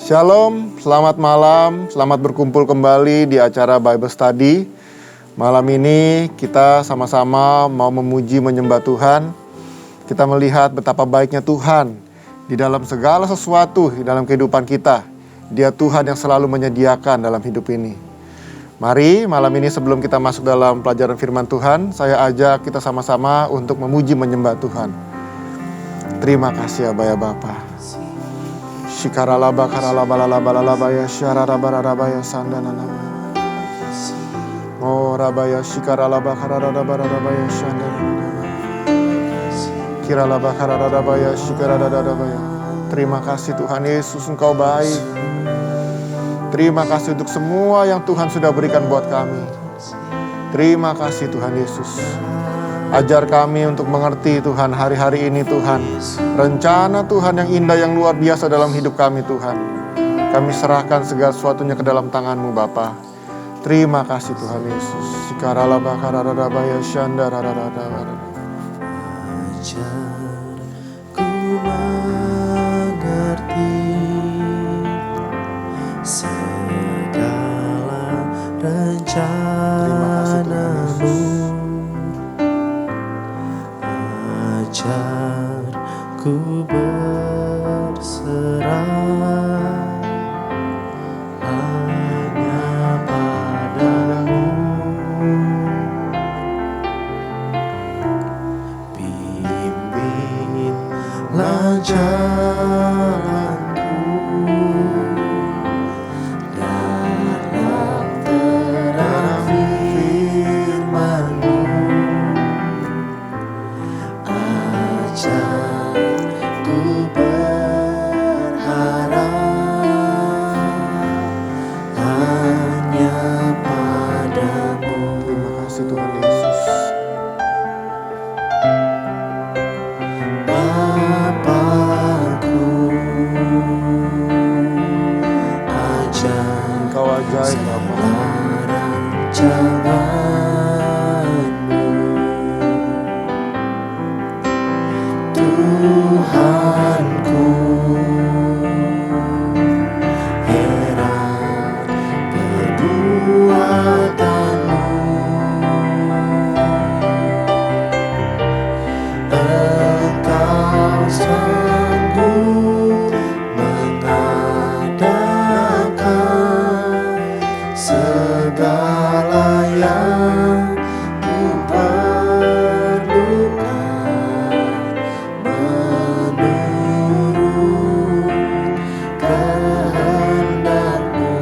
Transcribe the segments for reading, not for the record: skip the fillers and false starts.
Shalom, selamat malam, selamat berkumpul kembali di acara Bible Study. Malam ini kita sama-sama mau memuji menyembah Tuhan. Kita melihat betapa baiknya Tuhan di dalam segala sesuatu di dalam kehidupan kita. Dia Tuhan yang selalu menyediakan dalam hidup ini. Mari malam ini sebelum kita masuk dalam pelajaran firman Tuhan, saya ajak kita sama-sama untuk memuji menyembah Tuhan. Terima kasih ya Bapa. Shikaralaba karalaba lalaba lalaba ya syararaba raraba ya sandananaba. Oh rabaya shikaralaba kararaba raraba ya sandananaba. Kiralaba kararaba ya shikaradadaba ya. Terima kasih Tuhan Yesus, Engkau baik. Terima kasih untuk semua yang Tuhan sudah berikan buat kami. Terima kasih Tuhan Yesus. Ajar kami untuk mengerti Tuhan hari-hari ini Tuhan. Rencana Tuhan yang indah yang luar biasa dalam hidup kami Tuhan. Kami serahkan segala sesuatunya ke dalam tangan-Mu Bapa. Terima kasih Tuhan Yesus. Sikaralaba kararabaya syandarararara. Ajar ku mengerti segala rencana-Mu. Ajar ku berserah hanya padamu. Pimpinlah jalanku dalam terang firman-Mu. Ku berharap hanya padamu. Terima kasih Tuhan Yesus. Bapakku, ajar Engkau ajaib Bapa. rancangan-Mu. Tuhanku, heran perbuatan-Mu. Engkau sanggup mengadakan segala yang ku perlukan. Menurut kehendak-Mu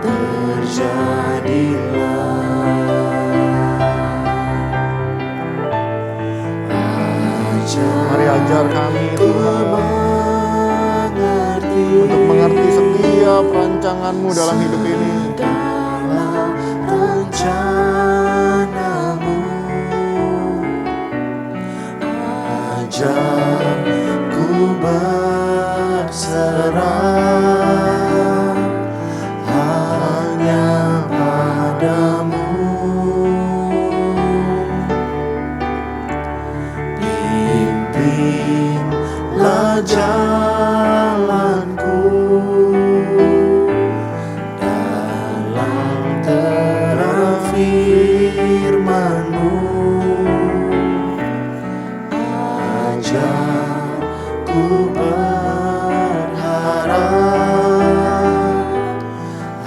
terjadilah. Mari ajar kami Tuhan untuk mengerti setiap rancangan-Mu dalam hidup ini. Dalam rencana-Mu, ajar ku berserah hanya padamu. Pimpinlah jalanku dalam terang firman-Mu. Ajar ku berharap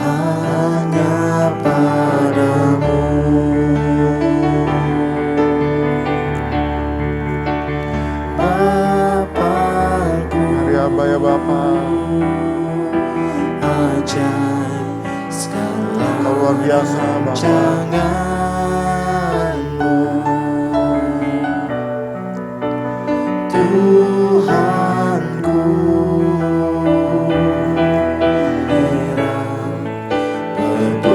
hanya padamu. Bapakku, Mari Aba ya Bapa. ajar segala Engkau luar biasa Bapa. rancangan-Mu. Tuhanku, heran perbuatan-Mu.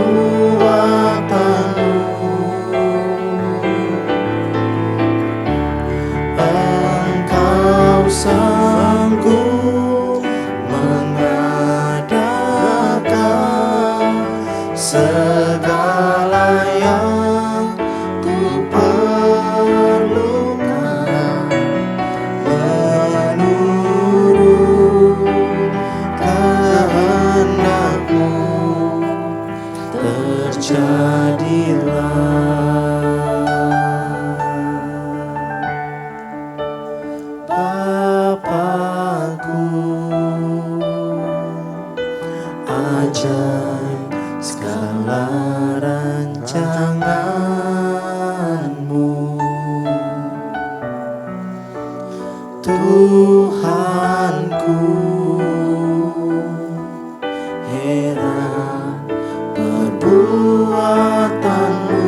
Engkau sanggup mengadakan segala yang ku perlukan. Bapa-Ku. Ajaib segala rancangan-Mu, Tuhanku. Heran perbuatan-Mu,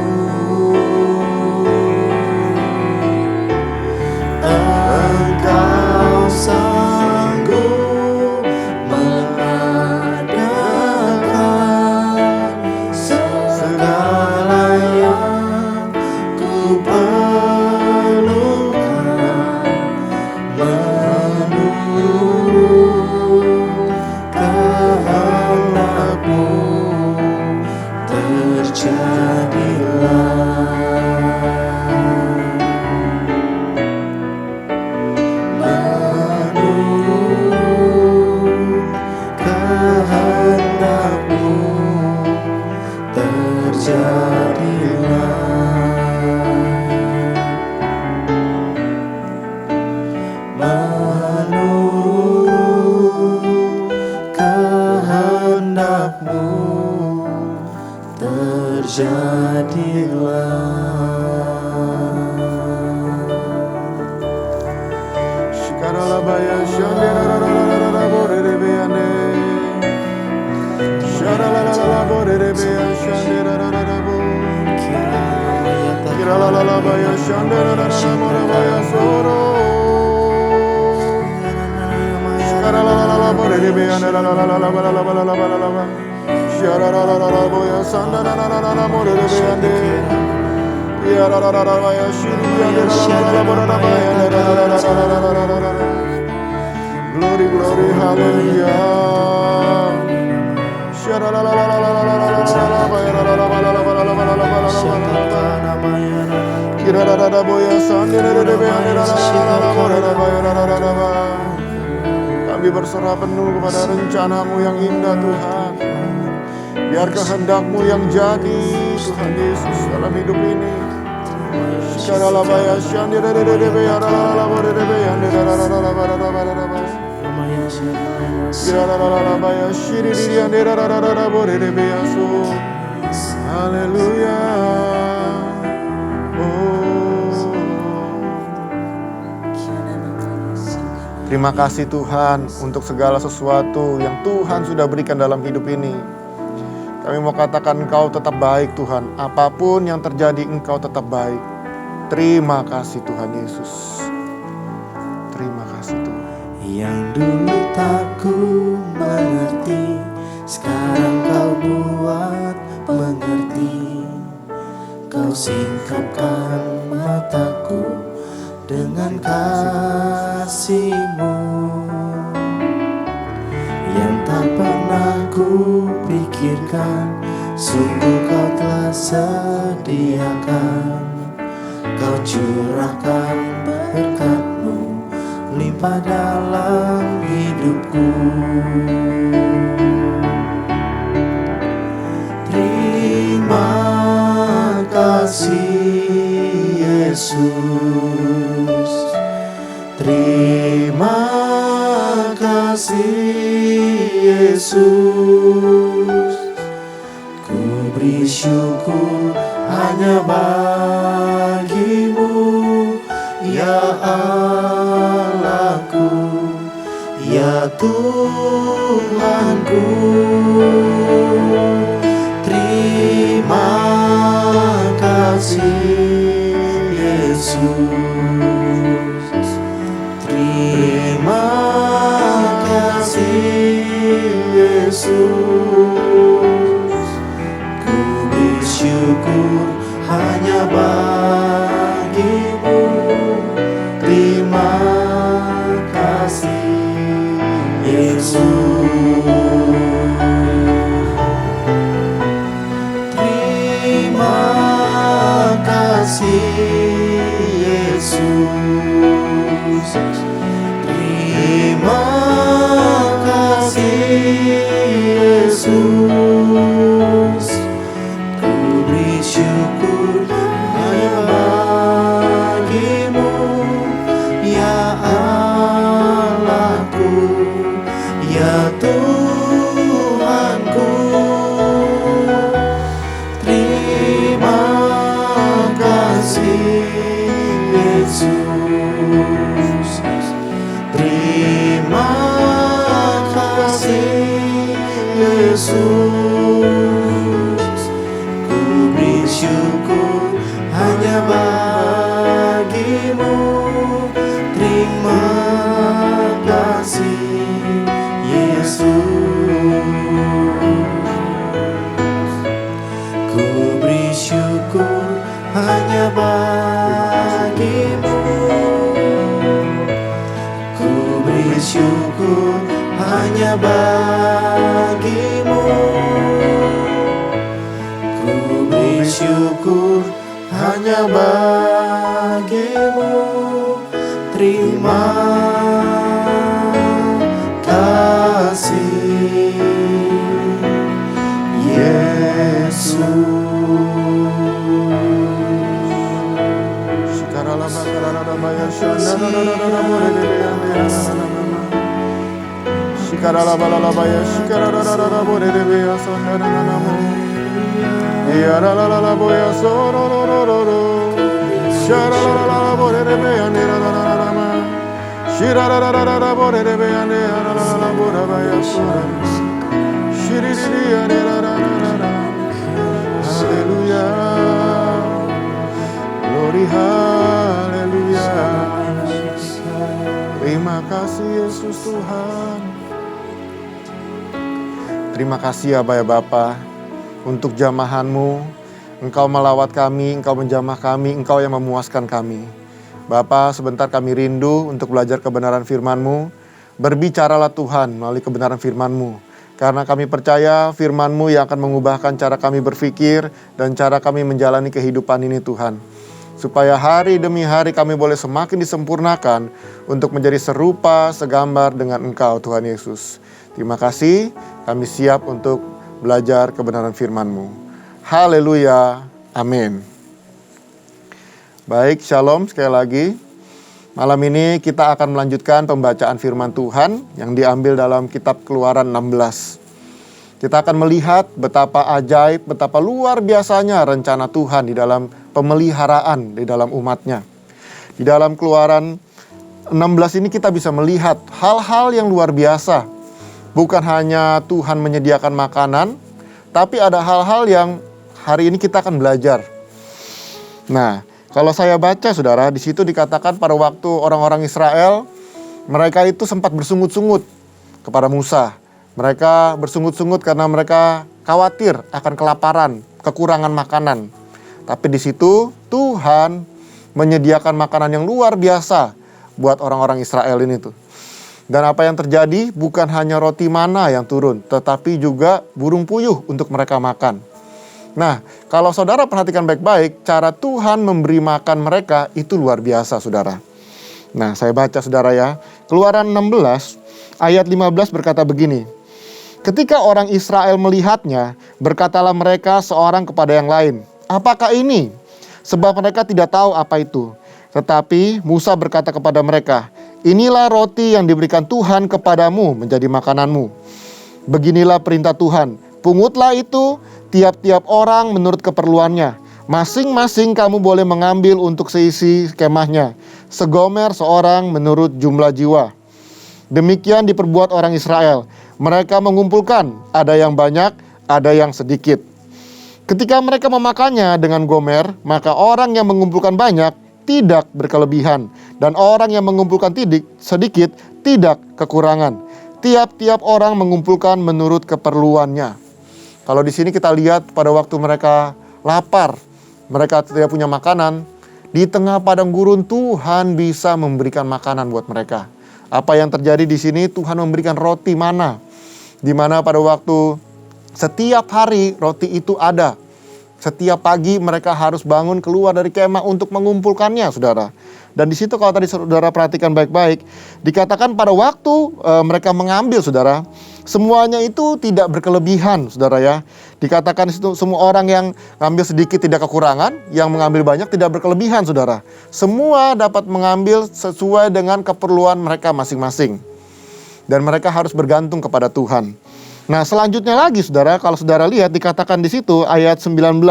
Engkau sanggup mengadakan segala yang ku perlukan, menurut kehendak-Mu terjadilah. Menurut kehendak-Mu terjadilah. Menurut kehendak-Mu terjadilah. Shikaralabaya shanderararararaborerebe. Sharalalalalaborerebe shanderarararabo. Kiralalalabaya shanderarararabaya soro. Shikaralalalalaborerebe andalalalalalalalalalalalala. Sharalalalalaboya sandarararararaborerebe ande. Yararararabaya shiriyanderararararaborerabaya andalalalalalalalalala. Glory, glory, hallelujah. Kami berserah penuh kepada rencana-Mu yang indah, Tuhan. Biar kehendak-Mu yang jadi, Tuhan Yesus, dalam hidup ini. Haleluya. Terima kasih Tuhan untuk segala sesuatu yang Tuhan sudah berikan dalam hidup ini. Kami mau katakan Engkau tetap baik Tuhan. Apapun yang terjadi Engkau tetap baik. Terima kasih Tuhan Yesus. Terima kasih Tuhan. Yang dulu tak ku mengerti, sekarang Kau buat mengerti. Kau singkapkan mataku dengan kasih-Mu yang tak pernah ku pikirkan. Sungguh Kau telah sediakan. Kau curahkan berkat-Mu limpah dalam hidupku. Terima kasih Yesus. Terima kasih Yesus. Ku beri syukur hanya bagi-Mu, ya Allahku, ya Tuhanku. Terima kasih Yesus. Terima kasih Yesus. Ku bersyukur hanya bagi-Mu. Terima kasih Yesus. Terima kasih Yesus. Terima kasih Yesus. Ku beri syukur hanya bagi-Mu, ya Allah. Yesus, ku beri syukur hanya bagimu. Terima kasih Yesus, ku beri syukur hanya bagimu. Ku beri syukur hanya bagimu. Ku beri syukur hanya bagimu. Terima kasih Yesus. Haleluya, glory haleluya. Terima kasih Yesus Tuhan. Terima kasih ya Bapa untuk jamahan-Mu. Engkau melawat kami, Engkau menjamah kami, Engkau yang memuaskan kami. Bapa, sebentar kami rindu untuk belajar kebenaran firman-Mu. Berbicaralah Tuhan melalui kebenaran firman-Mu. Karena kami percaya firman-Mu yang akan mengubahkan cara kami berpikir dan cara kami menjalani kehidupan ini Tuhan. Supaya hari demi hari kami boleh semakin disempurnakan untuk menjadi serupa, segambar dengan Engkau Tuhan Yesus. Terima kasih, kami siap untuk belajar kebenaran firman-Mu. Haleluya, amin. Baik, shalom sekali lagi. Malam ini kita akan melanjutkan pembacaan firman Tuhan yang diambil dalam kitab Keluaran 16. Kita akan melihat betapa ajaib, betapa luar biasanya rencana Tuhan di dalam pemeliharaan di dalam umatnya. Di dalam Keluaran 16 ini kita bisa melihat hal-hal yang luar biasa. Bukan hanya Tuhan menyediakan makanan, tapi ada hal-hal yang hari ini kita akan belajar. Nah, kalau saya baca saudara, di situ dikatakan pada waktu orang-orang Israel, mereka itu sempat bersungut-sungut kepada Musa. Mereka bersungut-sungut karena mereka khawatir akan kelaparan, kekurangan makanan. Tapi di situ Tuhan menyediakan makanan yang luar biasa buat orang-orang Israel ini tuh. Dan apa yang terjadi bukan hanya roti mana yang turun, tetapi juga burung puyuh untuk mereka makan. Nah, kalau saudara perhatikan baik-baik, cara Tuhan memberi makan mereka itu luar biasa, saudara. Nah, saya baca, saudara ya. Keluaran 16, ayat 15 berkata begini. Ketika orang Israel melihatnya, berkatalah mereka seorang kepada yang lain, apakah ini? Sebab mereka tidak tahu apa itu. Tetapi Musa berkata kepada mereka, inilah roti yang diberikan Tuhan kepadamu menjadi makananmu. Beginilah perintah Tuhan, pungutlah itu tiap-tiap orang menurut keperluannya. Masing-masing kamu boleh mengambil untuk seisi kemahnya. Segomer seorang menurut jumlah jiwa. Demikian diperbuat orang Israel. Mereka mengumpulkan, ada yang banyak, ada yang sedikit. Ketika mereka memakannya dengan gomer, maka orang yang mengumpulkan banyak tidak berkelebihan. Dan orang yang mengumpulkan sedikit tidak kekurangan. Tiap-tiap orang mengumpulkan menurut keperluannya. Kalau di sini kita lihat pada waktu mereka lapar, mereka tidak punya makanan, di tengah padang gurun Tuhan bisa memberikan makanan buat mereka. Apa yang terjadi di sini? Tuhan memberikan roti mana, di mana pada waktu setiap hari roti itu ada. Setiap pagi mereka harus bangun keluar dari kemah untuk mengumpulkannya, saudara. Dan di situ kalau tadi saudara perhatikan baik-baik, dikatakan pada waktu mereka mengambil, saudara, semuanya itu tidak berkelebihan, saudara ya. Dikatakan itu semua orang yang mengambil sedikit tidak kekurangan, yang mengambil banyak tidak berkelebihan, saudara. Semua dapat mengambil sesuai dengan keperluan mereka masing-masing. Dan mereka harus bergantung kepada Tuhan. Nah, selanjutnya lagi, saudara, kalau saudara lihat dikatakan di situ ayat 19,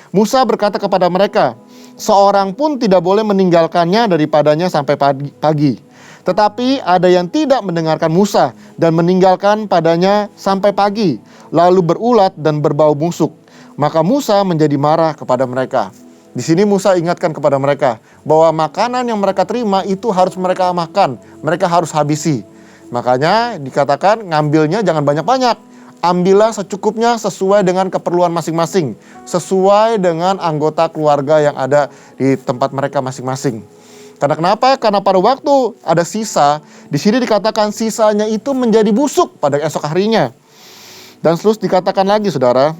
Musa berkata kepada mereka, seorang pun tidak boleh meninggalkannya daripadanya sampai pagi. Tetapi ada yang tidak mendengarkan Musa dan meninggalkan padanya sampai pagi. lalu berulat dan berbau busuk. Maka Musa menjadi marah kepada mereka. Di sini Musa ingatkan kepada mereka bahwa makanan yang mereka terima itu harus mereka makan, mereka harus habisi. Makanya dikatakan ngambilnya jangan banyak-banyak. Ambillah secukupnya sesuai dengan keperluan masing-masing, sesuai dengan anggota keluarga yang ada di tempat mereka masing-masing. Karena kenapa? Karena pada waktu ada sisa, di sini dikatakan sisanya itu menjadi busuk pada esok harinya. Dan terus dikatakan lagi saudara,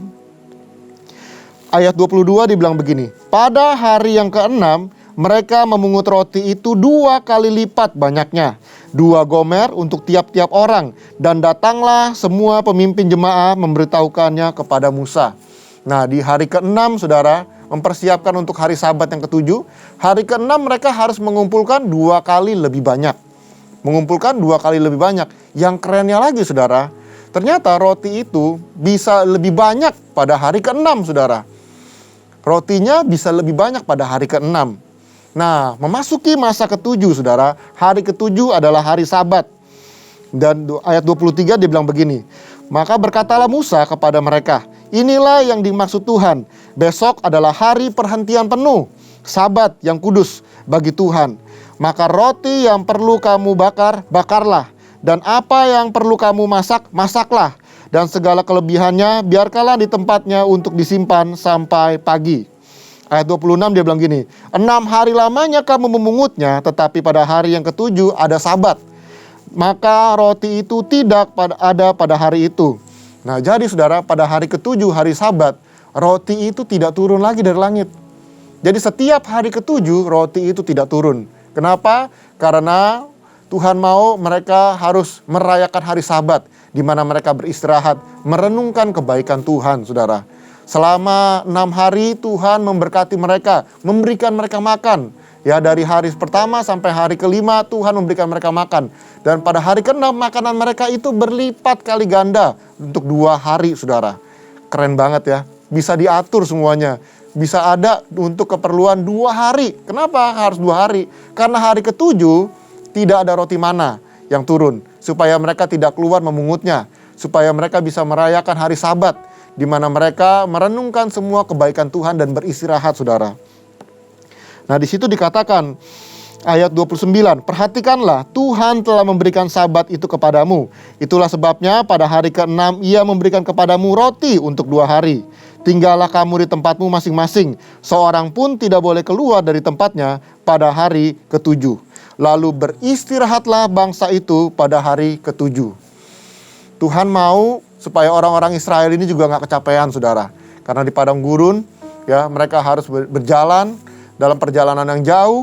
ayat 22 dibilang begini, pada hari yang ke-6 mereka memungut roti itu 2 kali lipat banyaknya, 2 gomer untuk tiap-tiap orang. Dan datanglah semua pemimpin jemaah memberitahukannya kepada Musa. Nah, di hari ke-6 saudara, mempersiapkan untuk hari Sabat yang ke-7. Hari ke-6 mereka harus mengumpulkan 2 kali lebih banyak. Mengumpulkan 2 kali lebih banyak. Yang kerennya lagi saudara, ternyata roti itu bisa lebih banyak pada hari ke-6 saudara. Rotinya bisa lebih banyak pada hari ke-6. Nah, memasuki masa ke-7 saudara, hari ke-7 adalah hari Sabat. Dan ayat 23 dia bilang begini, maka berkatalah Musa kepada mereka, inilah yang dimaksud Tuhan, besok adalah hari perhentian penuh, Sabat yang kudus bagi Tuhan. Maka roti yang perlu kamu bakar, bakarlah. Dan apa yang perlu kamu masak, masaklah. Dan segala kelebihannya biarkanlah di tempatnya untuk disimpan sampai pagi. Ayat 26 dia bilang gini, 6 hari lamanya kamu memungutnya, tetapi pada hari yang ke-7 ada Sabat. Maka roti itu tidak ada pada hari itu. Nah, jadi saudara, pada hari ke-7 hari Sabat, roti itu tidak turun lagi dari langit. Jadi setiap hari ke-7 roti itu tidak turun. Kenapa? Karena Tuhan mau mereka harus merayakan hari Sabat, di mana mereka beristirahat, merenungkan kebaikan Tuhan, saudara. Selama 6 hari Tuhan memberkati mereka, memberikan mereka makan. Ya, dari hari pertama sampai hari ke-5 Tuhan memberikan mereka makan. Dan pada hari ke-6 makanan mereka itu berlipat kali ganda untuk 2 hari saudara. Keren banget ya, bisa diatur semuanya. Bisa ada untuk keperluan 2 hari. Kenapa harus 2 hari? Karena hari ke-7 tidak ada roti mana yang turun. Supaya mereka tidak keluar memungutnya. Supaya mereka bisa merayakan hari Sabat, di mana mereka merenungkan semua kebaikan Tuhan dan beristirahat saudara. Nah, di situ dikatakan ayat 29, perhatikanlah Tuhan telah memberikan Sabat itu kepadamu. Itulah sebabnya pada hari ke-6 ia memberikan kepadamu roti untuk 2 hari. Tinggallah kamu di tempatmu masing-masing. Seorang pun tidak boleh keluar dari tempatnya pada hari ke-7. Lalu beristirahatlah bangsa itu pada hari ke-7. Tuhan mau supaya orang-orang Israel ini juga gak kecapean saudara. Karena di padang gurun ya mereka harus berjalan dalam perjalanan yang jauh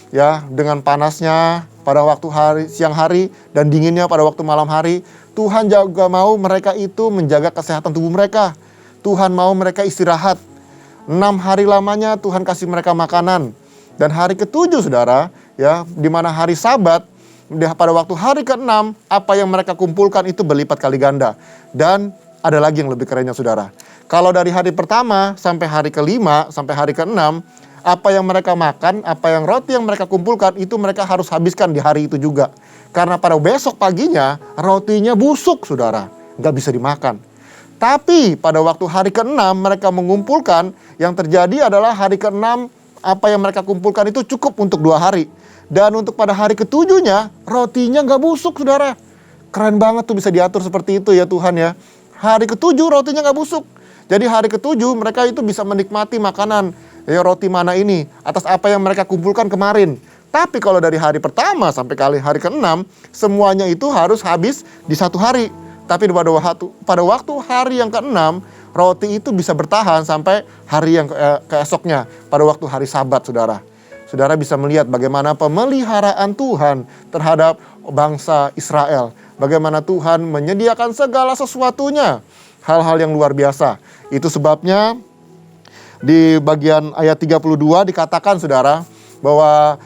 ya, dengan panasnya pada waktu siang hari dan dinginnya pada waktu malam hari. Tuhan juga mau mereka itu menjaga kesehatan tubuh mereka. Tuhan mau mereka istirahat. 6 hari lamanya Tuhan kasih mereka makanan. Dan hari ke-7 saudara ya, di mana hari Sabat, pada waktu hari ke-6, apa yang mereka kumpulkan itu berlipat kali ganda. Dan ada lagi yang lebih kerennya saudara. Kalau dari hari pertama sampai hari ke-5, sampai hari ke-6, apa yang mereka makan, apa yang roti yang mereka kumpulkan, itu mereka harus habiskan di hari itu juga. Karena pada besok paginya, rotinya busuk saudara. Nggak bisa dimakan. Tapi pada waktu hari ke-6 mereka mengumpulkan, yang terjadi adalah hari ke-6, apa yang mereka kumpulkan itu cukup untuk 2 hari. Dan untuk pada hari ke-7-nya, rotinya nggak busuk saudara. Keren banget tuh bisa diatur seperti itu ya Tuhan ya. Hari ke-7 rotinya nggak busuk. Jadi hari ke-7 mereka itu bisa menikmati makanan ya, roti mana ini atas apa yang mereka kumpulkan kemarin. Tapi kalau dari hari pertama sampai hari ke-6, semuanya itu harus habis di 1 hari. Tapi pada waktu hari yang ke-6, roti itu bisa bertahan sampai hari yang keesoknya, pada waktu hari Sabat saudara. Saudara bisa melihat bagaimana pemeliharaan Tuhan terhadap bangsa Israel. Bagaimana Tuhan menyediakan segala sesuatunya. Hal-hal yang luar biasa. Itu sebabnya di bagian ayat 32 dikatakan saudara bahwa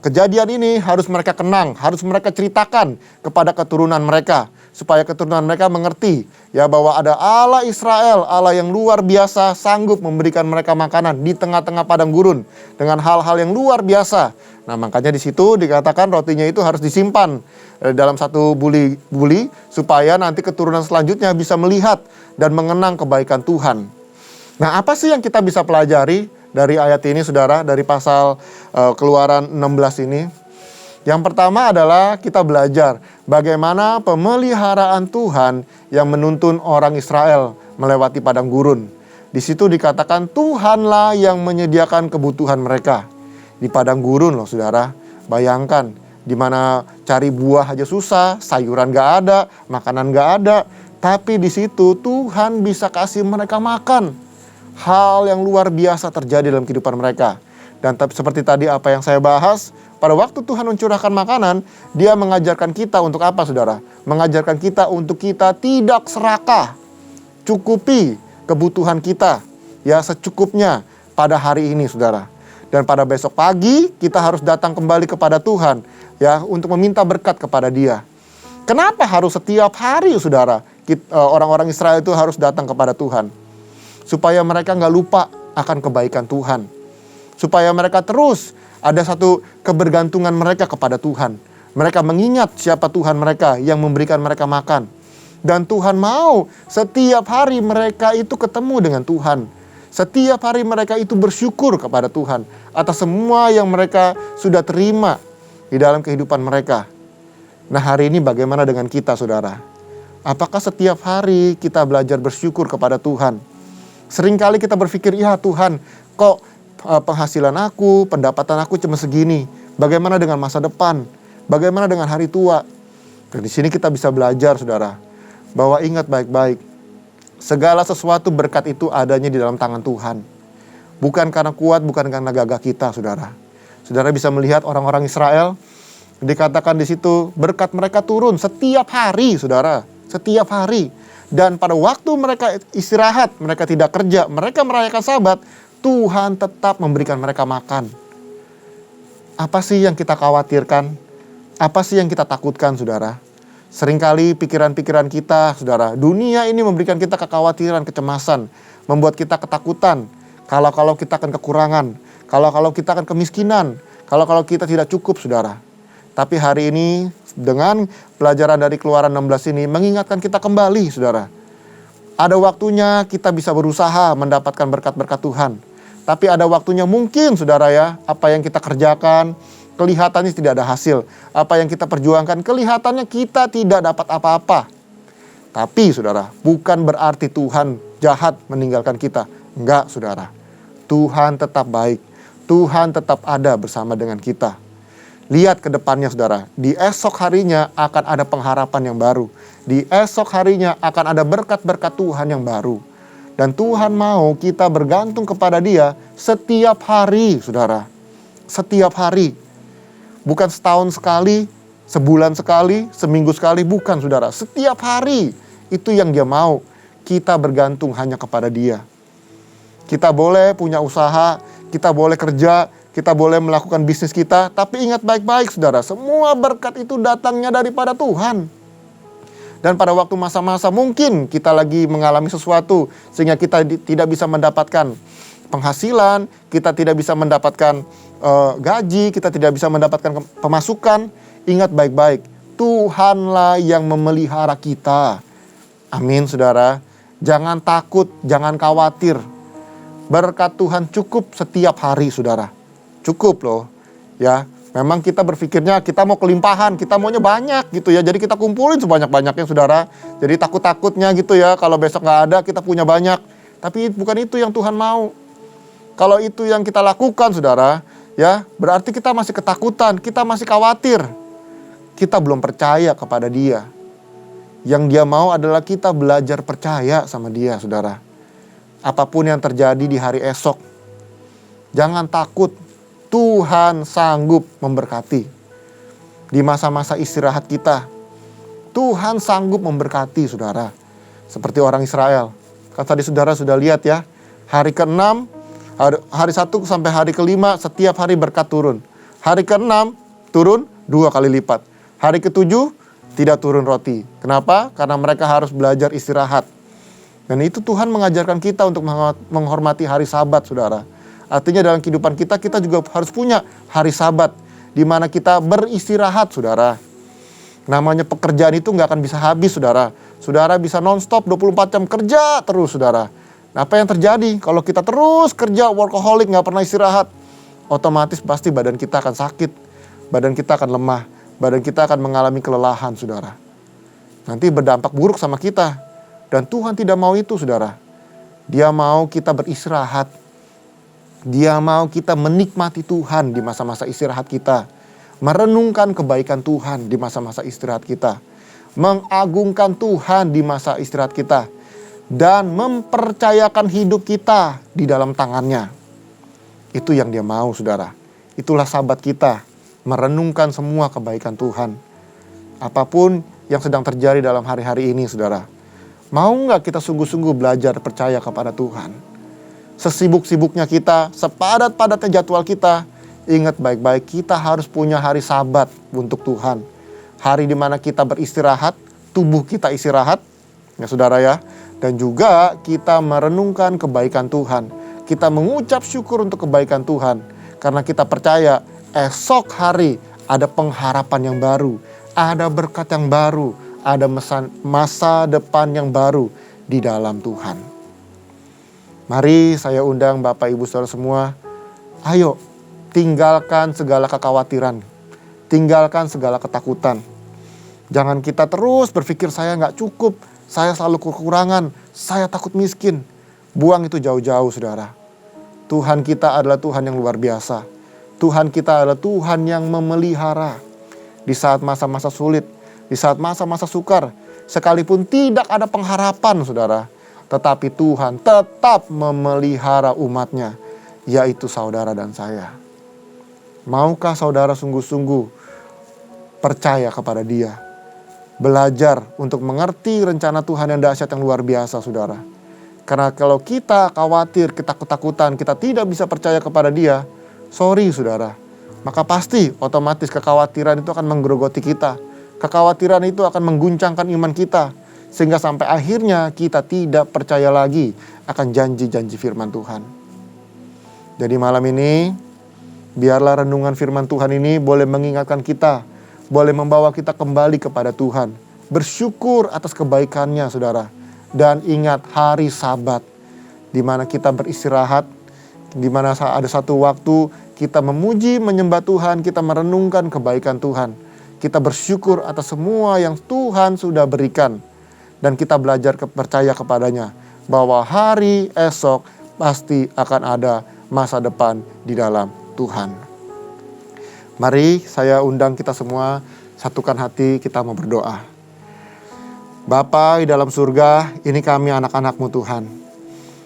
kejadian ini harus mereka kenang, harus mereka ceritakan kepada keturunan mereka. supaya keturunan mereka mengerti ya bahwa ada Allah Israel, Allah yang luar biasa, sanggup memberikan mereka makanan di tengah-tengah padang gurun dengan hal-hal yang luar biasa. Nah, makanya di situ dikatakan rotinya itu harus disimpan dalam satu buli supaya nanti keturunan selanjutnya bisa melihat dan mengenang kebaikan Tuhan. Nah, apa sih yang kita bisa pelajari dari ayat ini, saudara, dari pasal Keluaran 16 ini? Yang pertama adalah kita belajar bagaimana pemeliharaan Tuhan yang menuntun orang Israel melewati padang gurun. Di situ dikatakan Tuhanlah yang menyediakan kebutuhan mereka. Di padang gurun loh, saudara. Bayangkan, di mana cari buah aja susah, sayuran gak ada, makanan gak ada. Tapi di situ Tuhan bisa kasih mereka makan. Hal yang luar biasa terjadi dalam kehidupan mereka. Dan seperti tadi apa yang saya bahas, pada waktu Tuhan mencurahkan makanan, Dia mengajarkan kita untuk apa, saudara? Mengajarkan kita untuk kita tidak serakah. Cukupi kebutuhan kita ya secukupnya pada hari ini, saudara. Dan pada besok pagi kita harus datang kembali kepada Tuhan ya untuk meminta berkat kepada Dia. Kenapa harus setiap hari, saudara? Orang-orang Israel itu harus datang kepada Tuhan. Supaya mereka gak lupa akan kebaikan Tuhan. Supaya mereka terus ada satu kebergantungan mereka kepada Tuhan. Mereka mengingat siapa Tuhan mereka yang memberikan mereka makan. Dan Tuhan mau setiap hari mereka itu ketemu dengan Tuhan. Setiap hari mereka itu bersyukur kepada Tuhan atas semua yang mereka sudah terima di dalam kehidupan mereka. Nah, hari ini bagaimana dengan kita, saudara? Apakah setiap hari kita belajar bersyukur kepada Tuhan? Seringkali kita berpikir, ya Tuhan, kok penghasilan aku, pendapatan aku cuma segini. Bagaimana dengan masa depan? Bagaimana dengan hari tua? Dan di sini kita bisa belajar, saudara, bahwa ingat baik-baik, segala sesuatu berkat itu adanya di dalam tangan Tuhan. Bukan karena kuat, bukan karena gagah kita, saudara. Saudara bisa melihat orang-orang Israel, dikatakan di situ berkat mereka turun setiap hari, saudara, setiap hari. Dan pada waktu mereka istirahat, mereka tidak kerja, mereka merayakan Sabat, Tuhan tetap memberikan mereka makan. Apa sih yang kita khawatirkan? Apa sih yang kita takutkan, saudara? Seringkali pikiran-pikiran kita, saudara, dunia ini memberikan kita kekhawatiran, kecemasan, membuat kita ketakutan. Kalau kita akan kekurangan, kalau kita akan kemiskinan, kalau kita tidak cukup, saudara. Tapi hari ini dengan pelajaran dari Keluaran 16 ini mengingatkan kita kembali, saudara. Ada waktunya kita bisa berusaha mendapatkan berkat-berkat Tuhan. Tapi ada waktunya mungkin, saudara ya, apa yang kita kerjakan kelihatannya tidak ada hasil. Apa yang kita perjuangkan kelihatannya kita tidak dapat apa-apa. Tapi, saudara, bukan berarti Tuhan jahat meninggalkan kita. Enggak, saudara. Tuhan tetap baik. Tuhan tetap ada bersama dengan kita. Lihat ke depannya, saudara. Di esok harinya akan ada pengharapan yang baru. Di esok harinya akan ada berkat-berkat Tuhan yang baru. Dan Tuhan mau kita bergantung kepada Dia setiap hari, saudara. Setiap hari. Bukan setahun sekali, sebulan sekali, seminggu sekali. Bukan, saudara. Setiap hari. Itu yang Dia mau. Kita bergantung hanya kepada Dia. Kita boleh punya usaha, kita boleh kerja, kita boleh melakukan bisnis kita, tapi ingat baik-baik, saudara, semua berkat itu datangnya daripada Tuhan. Dan pada waktu masa-masa mungkin kita lagi mengalami sesuatu sehingga kita tidak bisa mendapatkan penghasilan, kita tidak bisa mendapatkan gaji, kita tidak bisa mendapatkan pemasukan. Ingat baik-baik, Tuhanlah yang memelihara kita. Amin, saudara. Jangan takut, jangan khawatir. Berkat Tuhan cukup setiap hari, saudara. Cukup loh, ya. Memang kita berpikirnya kita mau kelimpahan, kita maunya banyak gitu ya. Jadi kita kumpulin sebanyak-banyaknya, saudara. Jadi takut-takutnya gitu ya, kalau besok nggak ada kita punya banyak. Tapi bukan itu yang Tuhan mau. Kalau itu yang kita lakukan, saudara, ya berarti kita masih ketakutan, kita masih khawatir. Kita belum percaya kepada Dia. Yang Dia mau adalah kita belajar percaya sama Dia, saudara. Apapun yang terjadi di hari esok, jangan takut. Tuhan sanggup memberkati. Di masa-masa istirahat kita, Tuhan sanggup memberkati, saudara. Seperti orang Israel. Kan tadi saudara sudah lihat ya, hari ke-6, hari 1 sampai hari ke-5, setiap hari berkat turun. Hari ke-6 turun 2 kali lipat. Hari ke-7 tidak turun roti. Kenapa? Karena mereka harus belajar istirahat. Dan itu Tuhan mengajarkan kita untuk menghormati hari Sabat, saudara. Artinya dalam kehidupan kita, kita juga harus punya hari Sabat, di mana kita beristirahat, saudara. Namanya pekerjaan itu nggak akan bisa habis, saudara. Saudara bisa non-stop 24 jam kerja terus, saudara. Nah, apa yang terjadi kalau kita terus kerja workaholic, nggak pernah istirahat? Otomatis pasti badan kita akan sakit, badan kita akan lemah, badan kita akan mengalami kelelahan, saudara. Nanti berdampak buruk sama kita. Dan Tuhan tidak mau itu, saudara. Dia mau kita beristirahat. Dia mau kita menikmati Tuhan di masa-masa istirahat kita. Merenungkan kebaikan Tuhan di masa-masa istirahat kita. Mengagungkan Tuhan di masa istirahat kita. Dan mempercayakan hidup kita di dalam tangannya. Itu yang dia mau, saudara. Itulah Sabat kita. Merenungkan semua kebaikan Tuhan. Apapun yang sedang terjadi dalam hari-hari ini, saudara. Mau nggak kita sungguh-sungguh belajar percaya kepada Tuhan? Sesibuk-sibuknya kita, sepadat-padatnya jadwal kita, ingat baik-baik kita harus punya hari Sabat untuk Tuhan. Hari di mana kita beristirahat, tubuh kita istirahat, ya saudara ya. Dan juga kita merenungkan kebaikan Tuhan. Kita mengucap syukur untuk kebaikan Tuhan. Karena kita percaya esok hari ada pengharapan yang baru, ada berkat yang baru, ada masa depan yang baru di dalam Tuhan. Mari saya undang Bapak Ibu Saudara semua, ayo tinggalkan segala kekhawatiran, tinggalkan segala ketakutan. Jangan kita terus berpikir saya nggak cukup, saya selalu kekurangan, saya takut miskin. Buang itu jauh-jauh, saudara. Tuhan kita adalah Tuhan yang luar biasa. Tuhan kita adalah Tuhan yang memelihara. Di saat masa-masa sulit, di saat masa-masa sukar, sekalipun tidak ada pengharapan, saudara. Tetapi Tuhan tetap memelihara umatnya, yaitu saudara dan saya. Maukah saudara sungguh-sungguh percaya kepada Dia? Belajar untuk mengerti rencana Tuhan yang dahsyat yang luar biasa, saudara. Karena kalau kita khawatir, kita ketakutan, kita tidak bisa percaya kepada Dia, sorry saudara, maka pasti otomatis kekhawatiran itu akan menggerogoti kita. Kekhawatiran itu akan mengguncangkan iman kita. Sehingga sampai akhirnya kita tidak percaya lagi akan janji-janji firman Tuhan. Jadi malam ini, biarlah renungan firman Tuhan ini boleh mengingatkan kita, boleh membawa kita kembali kepada Tuhan. Bersyukur atas kebaikannya, saudara. Dan ingat hari Sabat, di mana kita beristirahat, di mana ada satu waktu kita memuji, menyembah Tuhan, kita merenungkan kebaikan Tuhan. Kita bersyukur atas semua yang Tuhan sudah berikan. Dan kita belajar percaya kepadanya, bahwa hari esok pasti akan ada masa depan di dalam Tuhan. Mari saya undang kita semua, satukan hati, kita mau berdoa. Bapa di dalam surga, ini kami anak-anak-Mu Tuhan.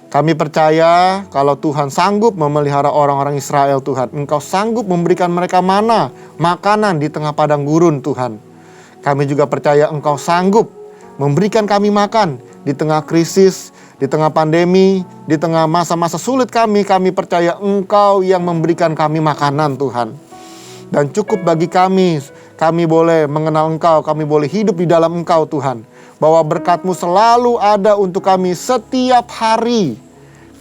Kami percaya kalau Tuhan sanggup memelihara orang-orang Israel, Tuhan. Engkau sanggup memberikan mereka mana, makanan di tengah padang gurun, Tuhan. Kami juga percaya Engkau sanggup memberikan kami makan di tengah krisis, di tengah pandemi, di tengah masa-masa sulit kami percaya Engkau yang memberikan kami makanan, Tuhan. Dan cukup bagi kami boleh mengenal Engkau, kami boleh hidup di dalam Engkau, Tuhan. Bahwa berkat-Mu selalu ada untuk kami setiap hari.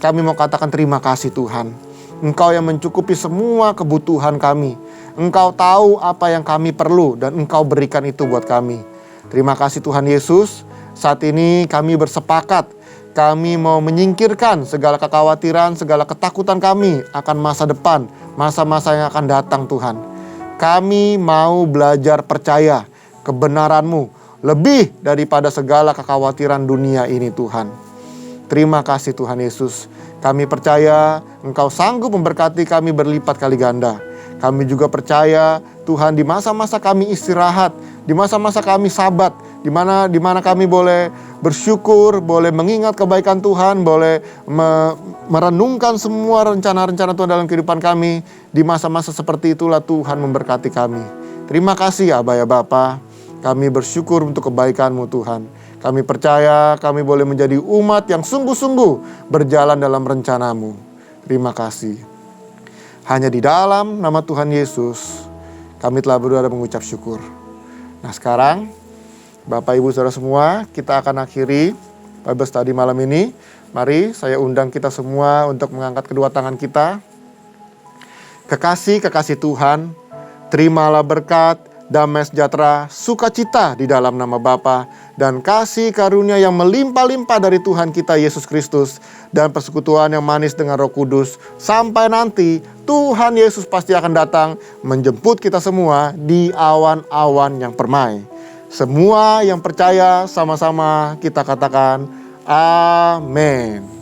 Kami mau katakan terima kasih, Tuhan. Engkau yang mencukupi semua kebutuhan kami. Engkau tahu apa yang kami perlu dan Engkau berikan itu buat kami. Terima kasih Tuhan Yesus. Saat ini kami bersepakat. Kami mau menyingkirkan segala kekhawatiran, segala ketakutan kami akan masa depan, masa-masa yang akan datang, Tuhan. Kami mau belajar percaya kebenaran-Mu lebih daripada segala kekhawatiran dunia ini, Tuhan. Terima kasih Tuhan Yesus. Kami percaya Engkau sanggup memberkati kami berlipat kali ganda. Kami juga percaya Tuhan di masa-masa kami istirahat, di masa-masa kami Sabat, di mana kami boleh bersyukur, boleh mengingat kebaikan Tuhan, boleh merenungkan semua rencana-rencana Tuhan dalam kehidupan kami. Di masa-masa seperti itulah Tuhan memberkati kami. Terima kasih Aba ya Bapa. Kami bersyukur untuk kebaikan-Mu Tuhan. Kami percaya kami boleh menjadi umat yang sungguh-sungguh berjalan dalam rencana-Mu. Terima kasih. Hanya di dalam nama Tuhan Yesus kami telah berdoa dan mengucap syukur. Nah sekarang Bapak, Ibu, Saudara semua, kita akan akhiri Bible Study malam ini. Mari saya undang kita semua untuk mengangkat kedua tangan kita. Kekasih-kekasih Tuhan, terimalah berkat, damai sejahtera, sukacita di dalam nama Bapa dan kasih karunia yang melimpah-limpah dari Tuhan kita Yesus Kristus dan persekutuan yang manis dengan Roh Kudus. Sampai nanti Tuhan Yesus pasti akan datang menjemput kita semua di awan-awan yang permai. Semua yang percaya sama-sama kita katakan amin.